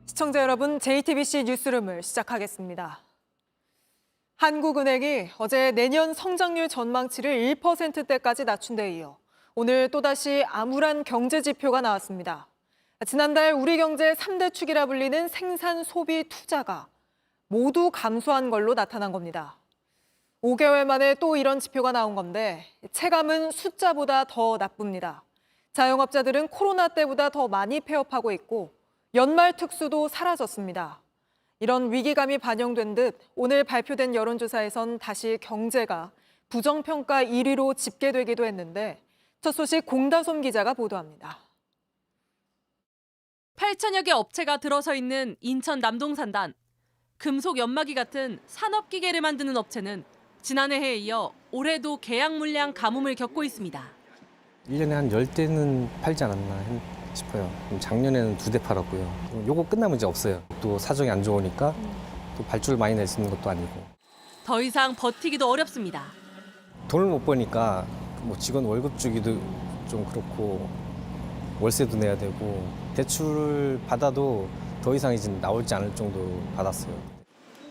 시청자 여러분, JTBC 뉴스룸을 시작하겠습니다. 한국은행이 어제 내년 성장률 전망치를 1%대까지 낮춘 데 이어 오늘 또다시 암울한 경제 지표가 나왔습니다. 지난달 우리 경제 3대 축이라 불리는 생산, 소비, 투자가 모두 감소한 걸로 나타난 겁니다. 5개월 만에 또 이런 지표가 나온 건데 체감은 숫자보다 더 나쁩니다. 자영업자들은 코로나 때보다 더 많이 폐업하고 있고 연말 특수도 사라졌습니다. 이런 위기감이 반영된 듯 오늘 발표된 여론조사에선 다시 경제가 부정평가 1위로 집계되기도 했는데 첫 소식 공다솜 기자가 보도합니다. 8천여 개 업체가 들어서 있는 인천 남동산단. 금속 연마기 같은 산업기계를 만드는 업체는 지난해에 이어 올해도 계약 물량 가뭄을 겪고 있습니다. 1년에 한 10대는 팔지 않았나 싶어요. 작년에는 2대 팔았고요. 요거 끝나면 이제 없어요. 또 사정이 안 좋으니까 또 발주를 많이 낼 수 있는 것도 아니고. 더 이상 버티기도 어렵습니다. 돈을 못 버니까 뭐 직원 월급 주기도 좀 그렇고 월세도 내야 되고 대출을 받아도 더 이상 이제 나올지 않을 정도 받았어요.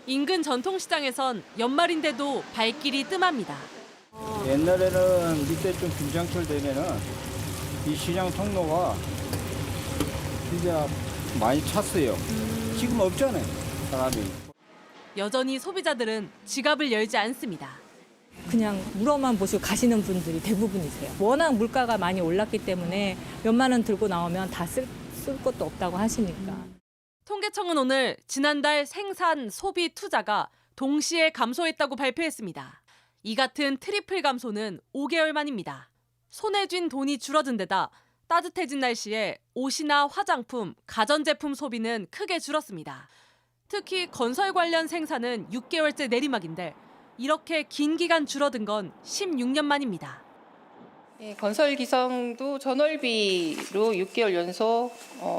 인근 전통시장에선 연말인데도 발길이 뜸합니다. 옛날에는 밑에 좀 김장철 되면은 이 시장 통로가 진짜 많이 찼어요. 지금 없잖아요, 사람이. 여전히 소비자들은 지갑을 열지 않습니다. 그냥 물어만 보시고 가시는 분들이 대부분이세요. 워낙 물가가 많이 올랐기 때문에 몇만 원 들고 나오면 다 쓸 것도 없다고 하시니까. 통계청은 오늘 지난달 생산, 소비, 투자가 동시에 감소했다고 발표했습니다. 이 같은 트리플 감소는 5개월 만입니다. 손에 쥔 돈이 줄어든 데다 따뜻해진 날씨에 옷이나 화장품, 가전제품 소비는 크게 줄었습니다. 특히 건설 관련 생산은 6개월째 내리막인데 이렇게 긴 기간 줄어든 건 16년 만입니다. 건설 기성도 전월비로 6개월 연속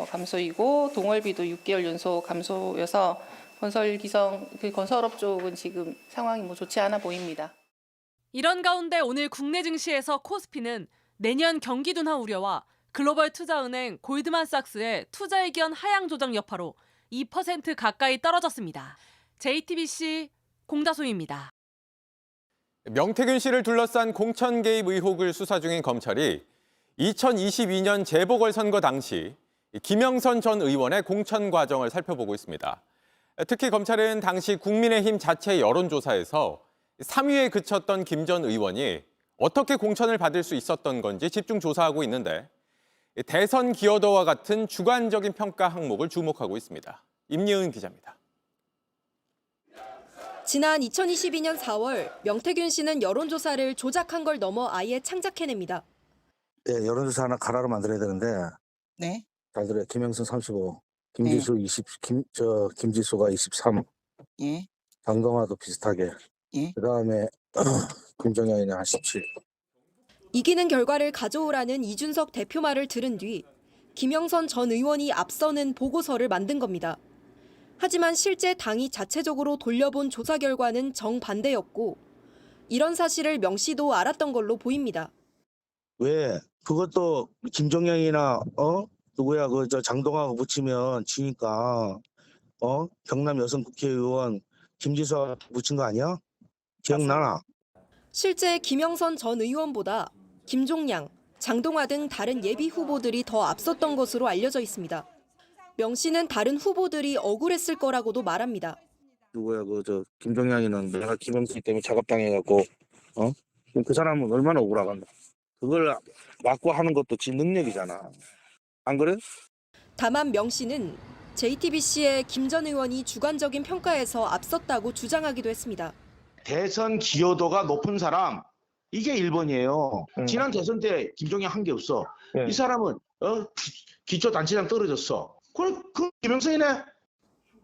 감소이고 동월비도 6개월 연속 감소여서 건설 기성 건설업 쪽은 지금 상황이 좋지 않아 보입니다. 이런 가운데 오늘 국내 증시에서 코스피는 내년 경기 둔화 우려와 글로벌 투자은행 골드만삭스의 투자 의견 하향 조정 여파로 2% 가까이 떨어졌습니다. JTBC 공다솜입니다. 명태균 씨를 둘러싼 공천 개입 의혹을 수사 중인 검찰이 2022년 재보궐선거 당시 김영선 전 의원의 공천 과정을 살펴보고 있습니다. 특히 검찰은 당시 국민의힘 자체 여론조사에서 3위에 그쳤던 김 전 의원이 어떻게 공천을 받을 수 있었던 건지 집중 조사하고 있는데 대선 기여도와 같은 주관적인 평가 항목을 주목하고 있습니다. 임예은 기자입니다. 지난 2022년 4월 명태균 씨는 여론조사를 조작한 걸 넘어 아예 창작해냅니다. 네, 여론조사 하나 가라로 만들어야 되는데. 네. 잘 들어요. 김영선 35, 김지수 20, 김지수가 23. 예. 장동화도 비슷하게. 예. 그다음에 김정현이 한 17. 이기는 결과를 가져오라는 이준석 대표 말을 들은 뒤 김영선 전 의원이 앞서는 보고서를 만든 겁니다. 하지만 실제 당이 자체적으로 돌려본 조사 결과는 정반대였고 이런 사실을 명 씨도 알았던 걸로 보입니다. 왜? 그것도 김정현이나 누구야 저 장동화가 붙이면 지니까 경남 여성 국회의원 김지수가 붙인 거 아니야? 기억나나? 실제 김영선 전 의원보다 김종양, 장동화 등 다른 예비 후보들이 더 앞섰던 것으로 알려져 있습니다. 명 씨는 다른 후보들이 억울했을 거라고도 말합니다. 누구야 저 김종양이는 내가 김영선 때문에 작업당해갖고 그 사람은 얼마나 억울하간다. 그걸 막고 하는 것도 지 능력이잖아. 안 그래? 다만 명 씨는 JTBC의 김 전 의원이 주관적인 평가에서 앞섰다고 주장하기도 했습니다. 대선 기여도가 높은 사람 이게 1번이에요. 지난 대선 때 김종현 한 게 없어. 이 사람은 기초단체장 떨어졌어. 그 김영선이네.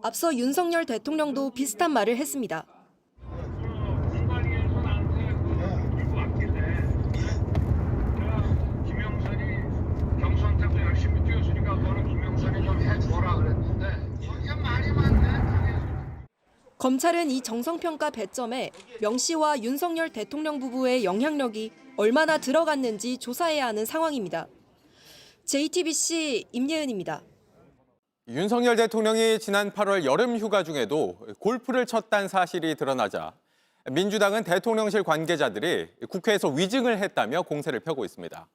앞서 윤석열 대통령도 비슷한 말을 했습니다. 김영선이 경선 때도 열심히 뛰었으니까 너는 김영선이 좀 해줘라 그랬는데 이게 말이 많네. 검찰은 이 정성평가 배점에 명 씨와 윤석열 대통령 부부의 영향력이 얼마나 들어갔는지 조사해야 하는 상황입니다. JTBC 임예은입니다. 윤석열 대통령이 지난 8월 여름 휴가 중에도 골프를 쳤다는 사실이 드러나자 민주당은 대통령실 관계자들이 국회에서 위증을 했다며 공세를 펴고 있습니다.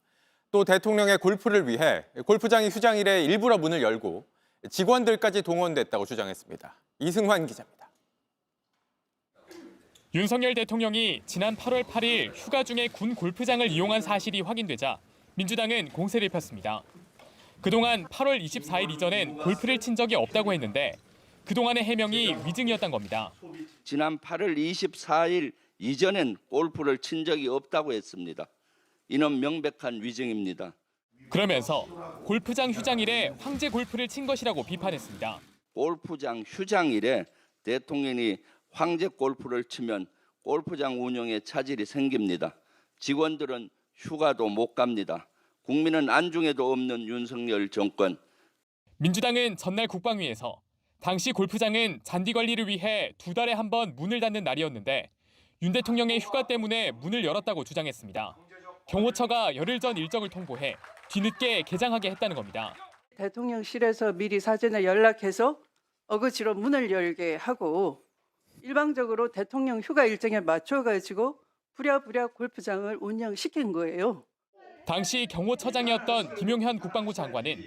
또 대통령의 골프를 위해 골프장이 휴장일에 일부러 문을 열고 직원들까지 동원됐다고 주장했습니다. 이승환 기자입니다. 윤석열 대통령이 지난 8월 8일 휴가 중에 군 골프장을 이용한 사실이 확인되자 민주당은 공세를 폈습니다. 그동안 8월 24일 이전엔 골프를 친 적이 없다고 했는데 그동안의 해명이 위증이었던 겁니다. 지난 8월 24일 이전엔 골프를 친 적이 없다고 했습니다. 이는 명백한 위증입니다. 그러면서 골프장 휴장일에 황제 골프를 친 것이라고 비판했습니다. 골프장 휴장일에 대통령이 황제 골프를 치면 골프장 운영에 차질이 생깁니다. 직원들은 휴가도 못 갑니다. 국민은 안중에도 없는 윤석열 정권. 민주당은 전날 국방위에서 당시 골프장은 잔디 관리를 위해 2달에 한 번 문을 닫는 날이었는데 윤 대통령의 휴가 때문에 문을 열었다고 주장했습니다. 경호처가 열흘 전 일정을 통보해 뒤늦게 개장하게 했다는 겁니다. 대통령실에서 미리 사전에 연락해서 어거지로 문을 열게 하고 일방적으로 대통령 휴가 일정에 맞춰가지고 부랴부랴 골프장을 운영시킨 거예요. 당시 경호처장이었던 김용현 국방부 장관은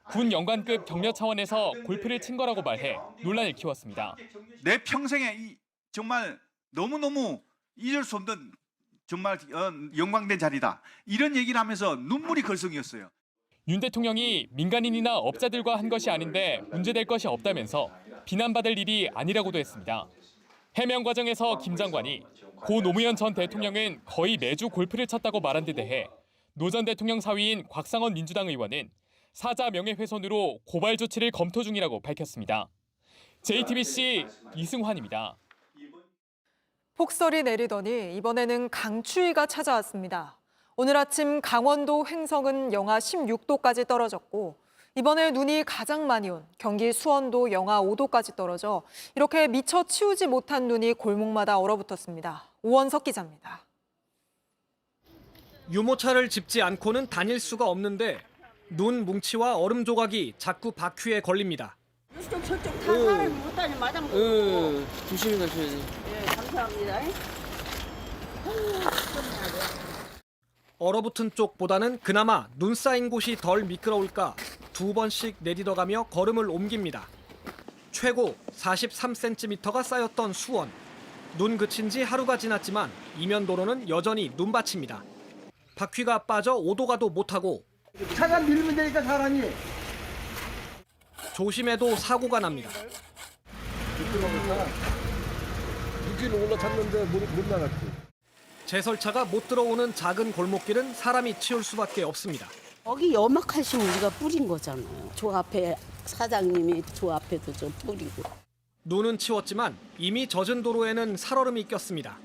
군 연관급 격려 차원에서 골프를 친 거라고 말해 논란을 키웠습니다. 내 평생에 정말 너무너무 잊을 수 없는 정말 영광된 자리다. 이런 얘기를 하면서 눈물이 걸성이었어요. 윤 대통령이 민간인이나 업자들과 한 것이 아닌데 문제될 것이 없다면서 비난받을 일이 아니라고도 했습니다. 해명 과정에서 김 장관이 고 노무현 전 대통령은 거의 매주 골프를 쳤다고 말한 데 대해 노 전 대통령 사위인 곽상원 민주당 의원은 사자 명예훼손으로 고발 조치를 검토 중이라고 밝혔습니다. JTBC 이승환입니다. 폭설이 내리더니 이번에는 강추위가 찾아왔습니다. 오늘 아침 강원도 횡성은 영하 16도까지 떨어졌고 이번에 눈이 가장 많이 온 경기 수원도 영하 5도까지 떨어져 이렇게 미처 치우지 못한 눈이 골목마다 얼어붙었습니다. 오원석 기자입니다. 유모차를 짚지 않고는 다닐 수가 없는데 눈 뭉치와 얼음 조각이 자꾸 바퀴에 걸립니다. 저쪽 다 사람이 못 다니 마당 보고. 조심히 가셔야지. 네, 감사합니다. 얼어붙은 쪽보다는 그나마 눈 쌓인 곳이 덜 미끄러울까 2번씩 내딛어가며 걸음을 옮깁니다. 최고 43cm가 쌓였던 수원. 눈 그친 지 하루가 지났지만 이면도로는 여전히 눈밭입니다. 바퀴가 빠져 오도 가도 못하고 차가 밀면 되니까 사람이. 조심해도 사고가 납니다. 미끼를 올라탔는데 못 나갔지. 제설차가 못 들어오는 작은 골목길은 사람이 치울 수밖에 없습니다. 여기 염막하시면 우리가 뿌린 거잖아요. 저 앞에 사장님이 저 앞에도 좀 뿌리고. 눈은 치웠지만 이미 젖은 도로에는 살얼음이 꼈습니다.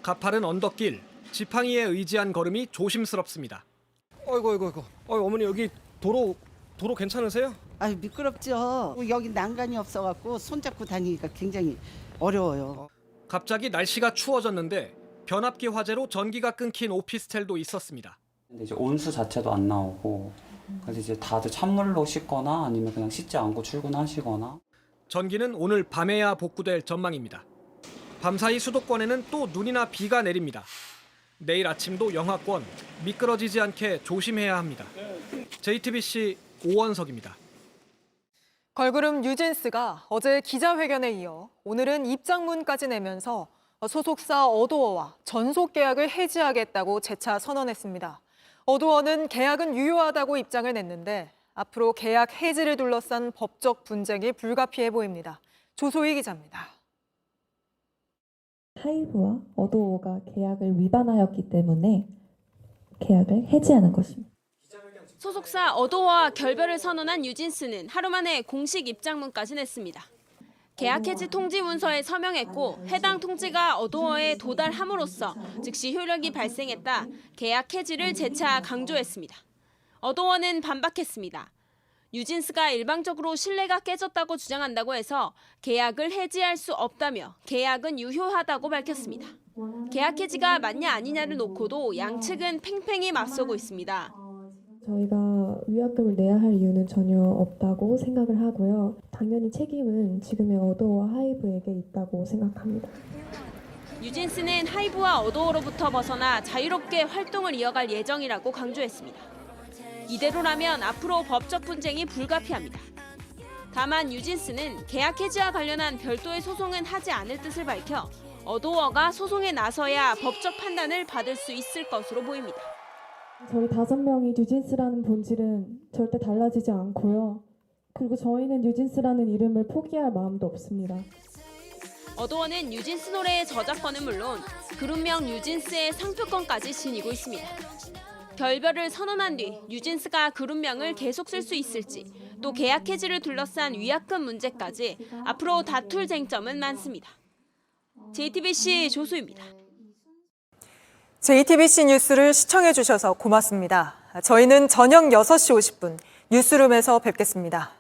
가파른 언덕길, 지팡이에 의지한 걸음이 조심스럽습니다. 어이구. 어머니 여기 도로 괜찮으세요? 아유 미끄럽죠. 여기 난간이 없어갖고 손잡고 다니기가 굉장히 어려워요. 갑자기 날씨가 추워졌는데 변압기 화재로 전기가 끊긴 오피스텔도 있었습니다. 근데 이제 온수 자체도 안 나오고 그래서 이제 다들 찬물로 씻거나 아니면 그냥 씻지 않고 출근하시거나. 전기는 오늘 밤에야 복구될 전망입니다. 밤사이 수도권에는 또 눈이나 비가 내립니다. 내일 아침도 영하권, 미끄러지지 않게 조심해야 합니다. JTBC 오원석입니다. 걸그룹 뉴진스가 어제 기자회견에 이어 오늘은 입장문까지 내면서 소속사 어도어와 전속 계약을 해지하겠다고 재차 선언했습니다. 어도어는 계약은 유효하다고 입장을 냈는데 앞으로 계약 해지를 둘러싼 법적 분쟁이 불가피해 보입니다. 조소희 기자입니다. 하이브와 어도어가 계약을 위반하였기 때문에 계약을 해지하는 것입니다. 소속사 어도어와 결별을 선언한 뉴진스는 하루 만에 공식 입장문까지 냈습니다. 계약 해지 통지 문서에 서명했고 해당 통지가 어도어에 도달함으로써 즉시 효력이 발생했다. 계약 해지를 재차 강조했습니다. 어도어는 반박했습니다. 뉴진스가 일방적으로 신뢰가 깨졌다고 주장한다고 해서 계약을 해지할 수 없다며 계약은 유효하다고 밝혔습니다. 계약 해지가 맞냐 아니냐를 놓고도 양측은 팽팽히 맞서고 있습니다. 저희가 위약금을 내야 할 이유는 전혀 없다고 생각을 하고요. 당연히 책임은 지금의 어도어와 하이브에게 있다고 생각합니다. 뉴진스는 하이브와 어도어로부터 벗어나 자유롭게 활동을 이어갈 예정이라고 강조했습니다. 이대로라면 앞으로 법적 분쟁이 불가피합니다. 다만 뉴진스는 계약 해지와 관련한 별도의 소송은 하지 않을 뜻을 밝혀 어도어가 소송에 나서야 법적 판단을 받을 수 있을 것으로 보입니다. 저희 5명이 뉴진스라는 본질은 절대 달라지지 않고요. 그리고 저희는 뉴진스라는 이름을 포기할 마음도 없습니다. 어도어는 뉴진스 노래의 저작권은 물론 그룹명 뉴진스의 상표권까지 지니고 있습니다. 결별을 선언한 뒤 뉴진스가 그룹명을 계속 쓸 수 있을지, 또 계약 해지를 둘러싼 위약금 문제까지 앞으로 다툴 쟁점은 많습니다. JTBC 조수입니다. JTBC 뉴스를 시청해 주셔서 고맙습니다. 저희는 저녁 6시 50분 뉴스룸에서 뵙겠습니다.